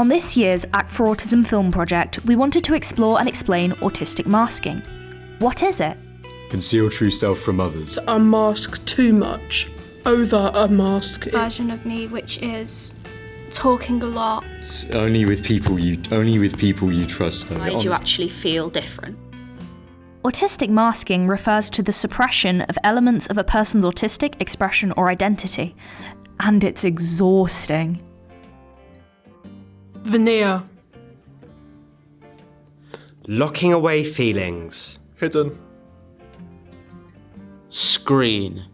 On this year's Act for Autism film project, we wanted to explore and explain autistic masking. What is it? Conceal true self from others. Unmask too much. Over unmask. Version of me which is talking a lot. It's only with people you trust. Though. Why do you actually feel different? Autistic masking refers to the suppression of elements of a person's autistic expression or identity, and it's exhausting. Veneer. Locking away feelings. Hidden. Screen.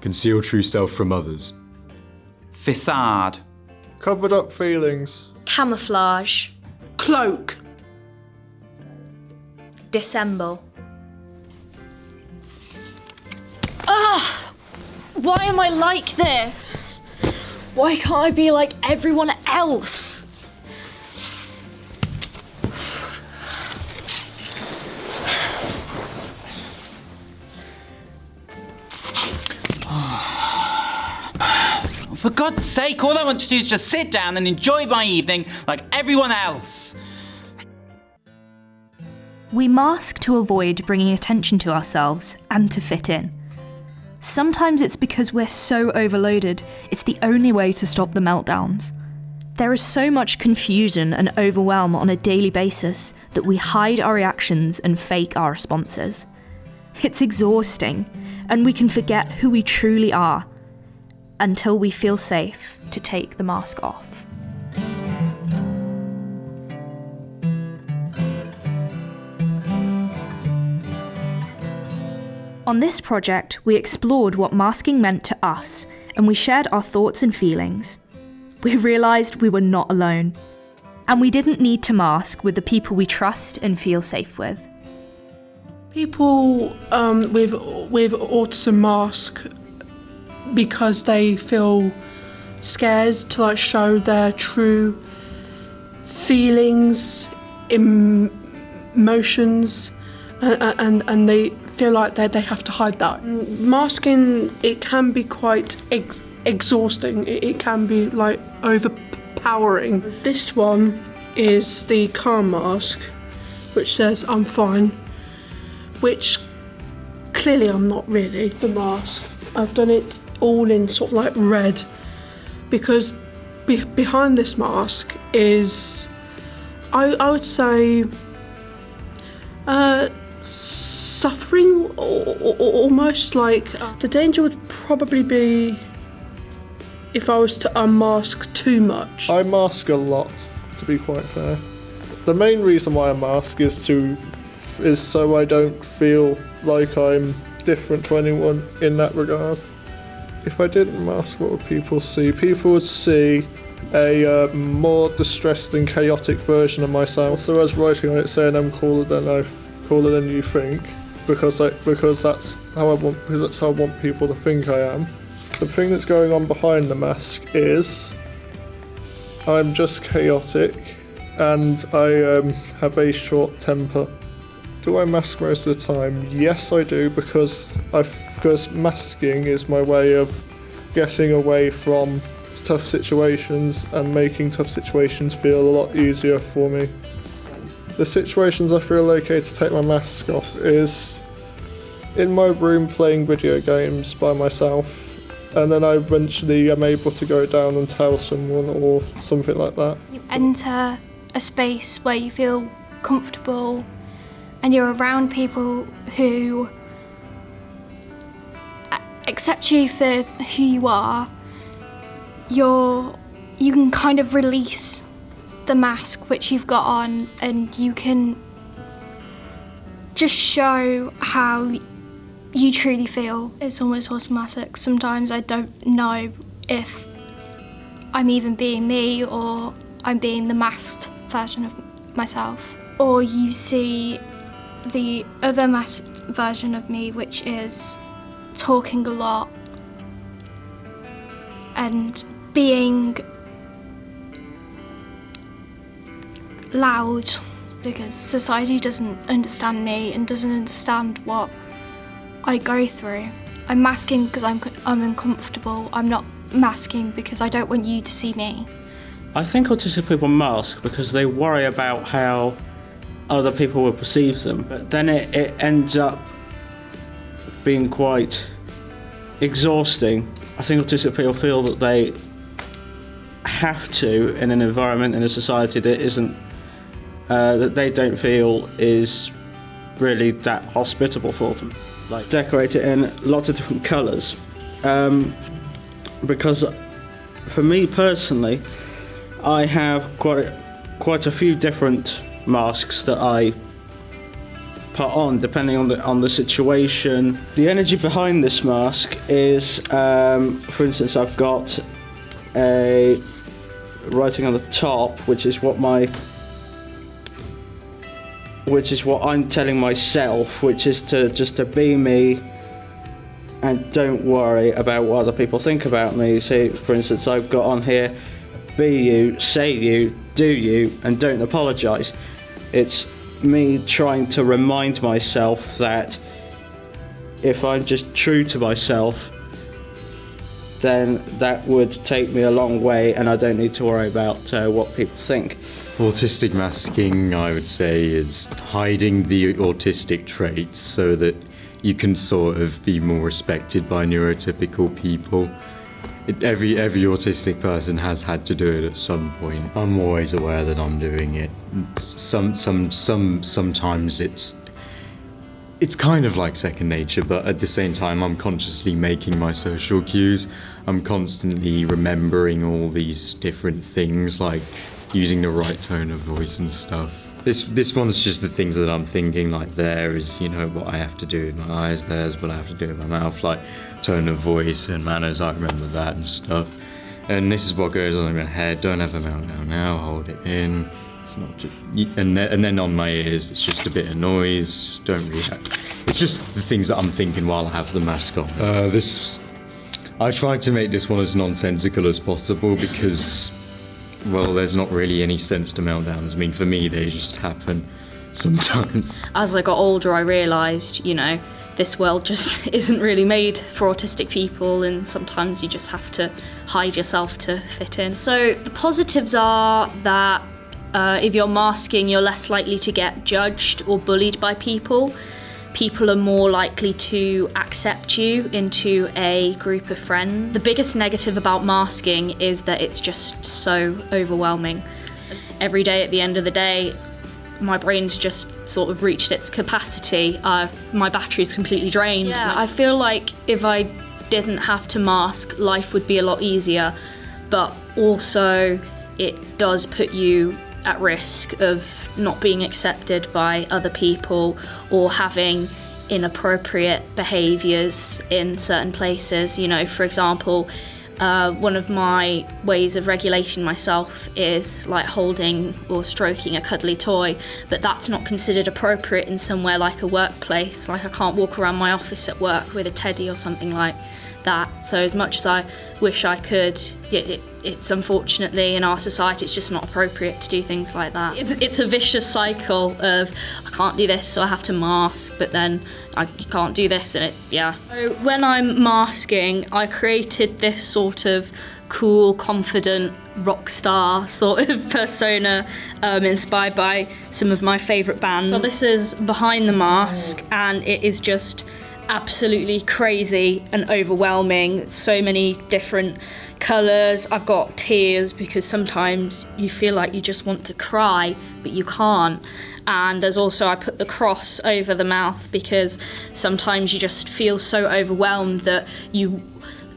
Conceal true self from others. Facade. Covered up feelings. Camouflage. Cloak. Dissemble. Why am I like this? Why can't I be like everyone else? For God's sake, all I want to do is just sit down and enjoy my evening like everyone else. We mask to avoid bringing attention to ourselves and to fit in. Sometimes it's because we're so overloaded, it's the only way to stop the meltdowns. There is so much confusion and overwhelm on a daily basis that we hide our reactions and fake our responses. It's exhausting, and we can forget who we truly are until we feel safe to take the mask off. On this project, we explored what masking meant to us, and we shared our thoughts and feelings. We realised we were not alone, and we didn't need to mask with the people we trust and feel safe with. People with autism mask because they feel scared to show their true feelings, emotions, and they feel like they have to hide that. Masking, it can be quite exhausting. It can be overpowering. This one is the calm mask, which says I'm fine, which clearly I'm not really. The mask, I've done it all in red, because behind this mask is, I would say, suffering, or almost the danger would probably be if I was to unmask too much. I mask a lot, to be quite fair. The main reason why I mask is so I don't feel like I'm different to anyone in that regard. If I didn't mask, what would people see? People would see a more distressed and chaotic version of myself. So I was writing on it saying I'm cooler than you think, because that's how I want people to think I am. The thing that's going on behind the mask is I'm just chaotic, and I have a short temper. Do I mask most of the time? Yes, I do, because masking is my way of getting away from tough situations and making tough situations feel a lot easier for me. The situations I feel okay to take my mask off is in my room playing video games by myself, and then I eventually am able to go down and tell someone or something like that. You enter a space where you feel comfortable and you're around people who accept you for who you are. You can kind of release the mask which you've got on, and you can just show how you truly feel. It's almost automatic. Sometimes I don't know if I'm even being me or I'm being the masked version of myself. Or you see the other masked version of me, which is talking a lot and being loud, because society doesn't understand me and doesn't understand what I go through. I'm masking because I'm uncomfortable. I'm not masking because I don't want you to see me. I think autistic people mask because they worry about how other people will perceive them, but then it ends up being quite exhausting. I think autistic people feel that they have to, in an environment, in a society that isn't, that they don't feel is really that hospitable for them. Like, decorate it in lots of different colours. Because for me personally, I have quite a few different masks that I put on depending on the situation. The energy behind this mask is, for instance, I've got a writing on the top, which is what I'm telling myself, which is to be me and don't worry about what other people think about me. So, for instance, I've got on here, be you, say you, do you, and don't apologise. It's me trying to remind myself that if I'm just true to myself, then that would take me a long way and I don't need to worry about what people think. Autistic masking, I would say, is hiding the autistic traits so that you can sort of be more respected by neurotypical people. Every autistic person has had to do it at some point. I'm always aware that I'm doing it. Sometimes it's kind of like second nature, but at the same time I'm consciously making my social cues. I'm constantly remembering all these different things, like using the right tone of voice and stuff. This one's just the things that I'm thinking, like there is, what I have to do with my eyes, there's what I have to do with my mouth, like tone of voice and manners, I remember that and stuff. And this is what goes on in my head, don't have a meltdown now, hold it in. It's not just, and then on my ears, it's just a bit of noise, don't react. It's just the things that I'm thinking while I have the mask on. I tried to make this one as nonsensical as possible because, well, there's not really any sense to meltdowns. I mean, for me, they just happen sometimes. As I got older, I realised, this world just isn't really made for autistic people, and sometimes you just have to hide yourself to fit in. So the positives are that if you're masking, you're less likely to get judged or bullied by people. People are more likely to accept you into a group of friends. The biggest negative about masking is that it's just so overwhelming. Every day at the end of the day, my brain's just sort of reached its capacity. My battery's completely drained. Yeah, I feel like if I didn't have to mask, life would be a lot easier, but also it does put you at risk of not being accepted by other people or having inappropriate behaviours in certain places. For example, one of my ways of regulating myself is like holding or stroking a cuddly toy, but that's not considered appropriate in somewhere like a workplace. Like, I can't walk around my office at work with a teddy or something like that. So as much as I wish I could, it's unfortunately in our society it's just not appropriate to do things like that. It's a vicious cycle of I can't do this, so I have to mask, but then you can't do this, and So when I'm masking, I created this sort of cool, confident rock star sort of persona, inspired by some of my favourite bands. So this is behind the mask, and it is just absolutely crazy and overwhelming. So many different colours. I've got tears because sometimes you feel like you just want to cry, but you can't. And there's also, I put the cross over the mouth because sometimes you just feel so overwhelmed that you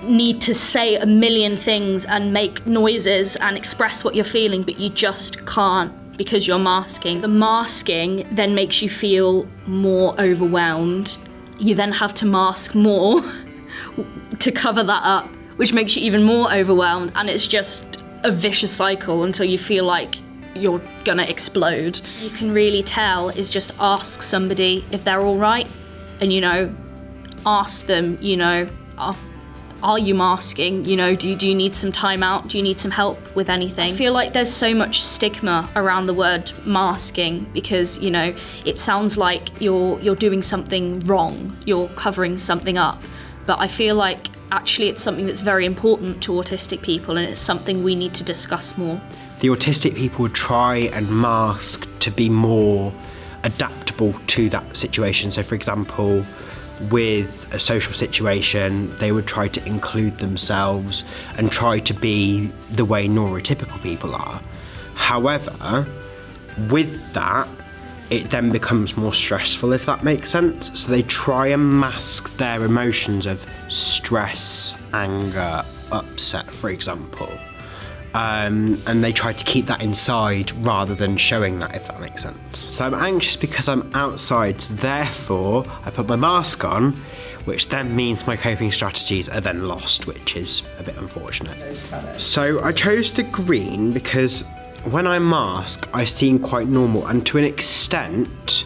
need to say a million things and make noises and express what you're feeling, but you just can't because you're masking. The masking then makes you feel more overwhelmed. You then have to mask more to cover that up, which makes you even more overwhelmed, and it's just a vicious cycle until you feel like you're gonna explode. You can really tell is just ask somebody if they're all right, and ask them, are you masking? Do you need some time out? Do you need some help with anything? I feel like there's so much stigma around the word masking because, it sounds like you're doing something wrong, you're covering something up. But I feel like actually it's something that's very important to autistic people and it's something we need to discuss more. The autistic people would try and mask to be more adaptable to that situation. So, for example, with a social situation, they would try to include themselves and try to be the way neurotypical people are. However, with that, it then becomes more stressful, if that makes sense. So they try and mask their emotions of stress, anger, upset, for example. And they try to keep that inside rather than showing that, if that makes sense. So I'm anxious because I'm outside, so therefore I put my mask on, which then means my coping strategies are then lost, which is a bit unfortunate. So I chose the green because when I mask, I seem quite normal, and to an extent,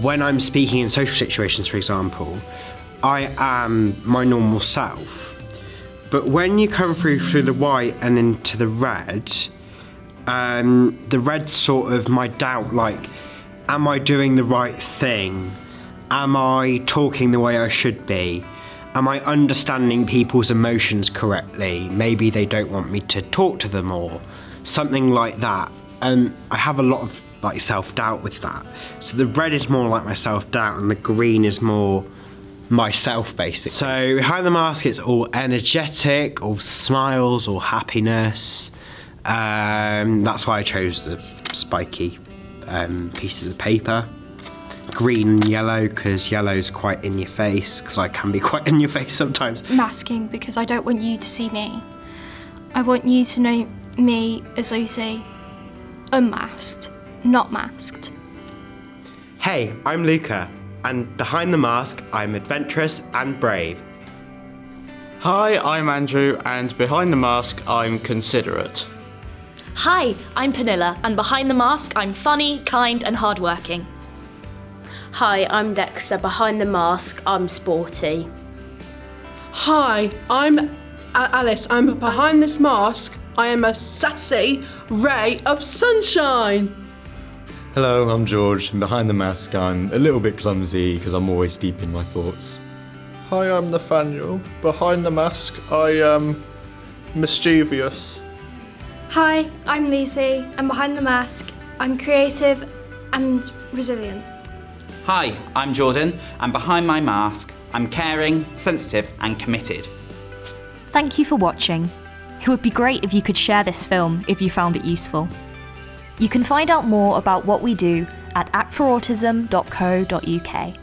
when I'm speaking in social situations, for example, I am my normal self. But when you come through the white and into the red's sort of my doubt, like, am I doing the right thing? Am I talking the way I should be? Am I understanding people's emotions correctly? Maybe they don't want me to talk to them or something like that. And I have a lot of like self-doubt with that. So the red is more like my self-doubt and the green is more myself, basically. So behind the mask, it's all energetic, all smiles, all happiness. That's why I chose the spiky pieces of paper. Green and yellow, because yellow's quite in your face, because I can be quite in your face sometimes. Masking because I don't want you to see me. I want you to know me as Lucy, unmasked, not masked. Hey, I'm Luca, and behind the mask, I'm adventurous and brave. Hi, I'm Andrew, and behind the mask, I'm considerate. Hi, I'm Panilla, and behind the mask, I'm funny, kind, and hardworking. Hi, I'm Dexter. Behind the mask, I'm sporty. Hi, I'm Alice. I'm behind this mask. I am a sassy ray of sunshine. Hello, I'm George, and behind the mask I'm a little bit clumsy because I'm always deep in my thoughts. Hi, I'm Nathaniel. Behind the mask, I am mischievous. Hi, I'm Lucy, and behind the mask, I'm creative and resilient. Hi, I'm Jordan, and behind my mask, I'm caring, sensitive, and committed. Thank you for watching. It would be great if you could share this film if you found it useful. You can find out more about what we do at actforautism.co.uk.